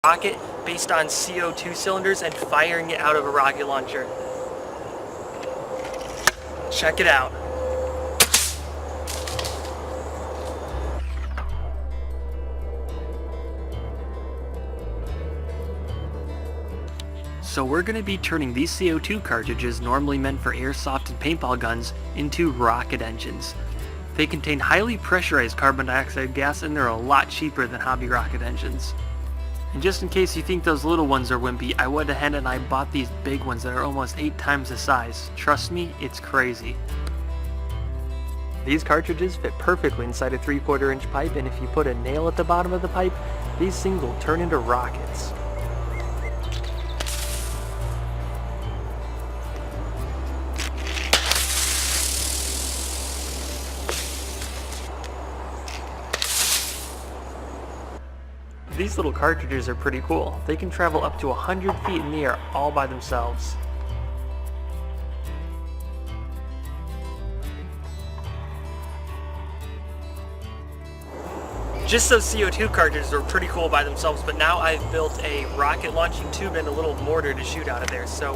rocket based on CO2 cylinders and firing it out of a rocket launcher. Check it out. So we're going to be turning these CO2 cartridges, normally meant for airsoft and paintball guns, into rocket engines. They contain highly pressurized carbon dioxide gas and they're a lot cheaper than hobby rocket engines. And just in case you think those little ones are wimpy, I went ahead and I bought these big ones that are almost 8 times the size. Trust me, it's crazy. These cartridges fit perfectly inside a 3/4 inch pipe, and if you put a nail at the bottom of the pipe, these things will turn into rockets. These little cartridges are pretty cool. They can travel up to 100 feet in the air all by themselves. Just those CO2 cartridges are pretty cool by themselves, but now I've built a rocket launching tube and a little mortar to shoot out of there, so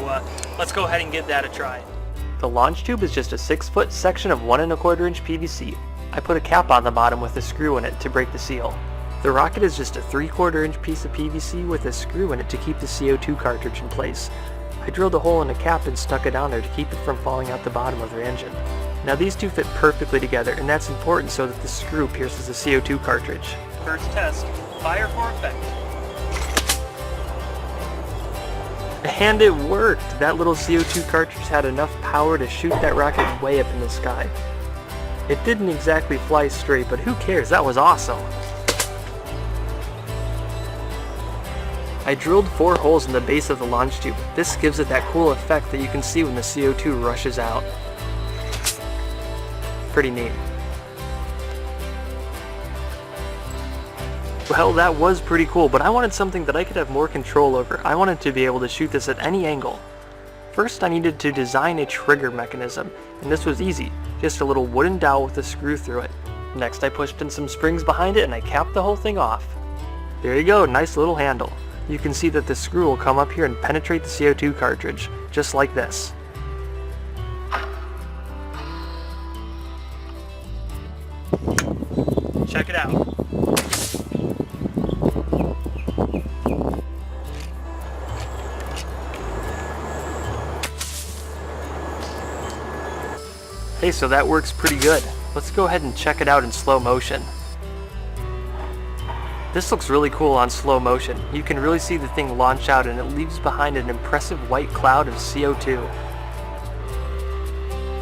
let's go ahead and give that a try. The launch tube is just a 6-foot section of 1 1/4 inch PVC. I put a cap on the bottom with a screw in it to break the seal. The rocket is just a 3/4 inch piece of PVC with a screw in it to keep the CO2 cartridge in place. I drilled a hole in the cap and stuck it down there to keep it from falling out the bottom of the engine. Now these two fit perfectly together, and that's important so that the screw pierces the CO2 cartridge. First test, fire for effect. And it worked! That little CO2 cartridge had enough power to shoot that rocket way up in the sky. It didn't exactly fly straight, but who cares, that was awesome! I drilled 4 holes in the base of the launch tube. This gives it that cool effect that you can see when the CO2 rushes out. Pretty neat. Well, that was pretty cool, but I wanted something that I could have more control over. I wanted to be able to shoot this at any angle. First, I needed to design a trigger mechanism, and this was easy. Just a little wooden dowel with a screw through it. Next, I pushed in some springs behind it and I capped the whole thing off. There you go, nice little handle. You can see that the screw will come up here and penetrate the CO2 cartridge, just like this. Check it out. Hey, so that works pretty good. Let's go ahead and check it out in slow motion. This looks really cool on slow motion. You can really see the thing launch out and it leaves behind an impressive white cloud of CO2.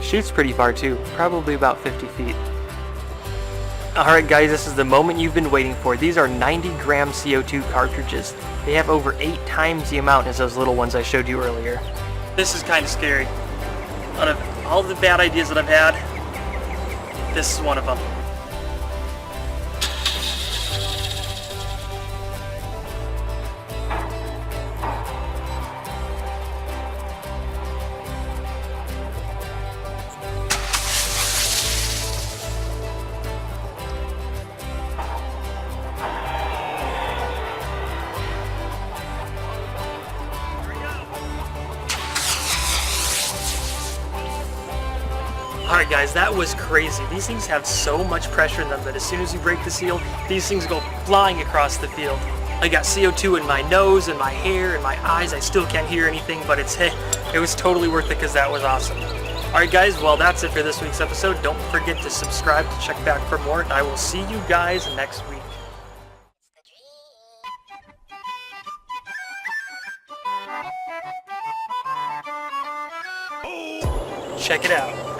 Shoots pretty far too, probably about 50 feet. Alright guys, this is the moment you've been waiting for. These are 90-gram CO2 cartridges. They have over 8 times the amount as those little ones I showed you earlier. This is kind of scary. Out of all the bad ideas that I've had, this is one of them. Alright guys, that was crazy. These things have so much pressure in them that as soon as you break the seal, these things go flying across the field. I got CO2 in my nose and my hair and my eyes. I still can't hear anything, but it was totally worth it because that was awesome. Alright guys, well that's it for this week's episode. Don't forget to subscribe to check back for more, and I will see you guys next week. Check it out.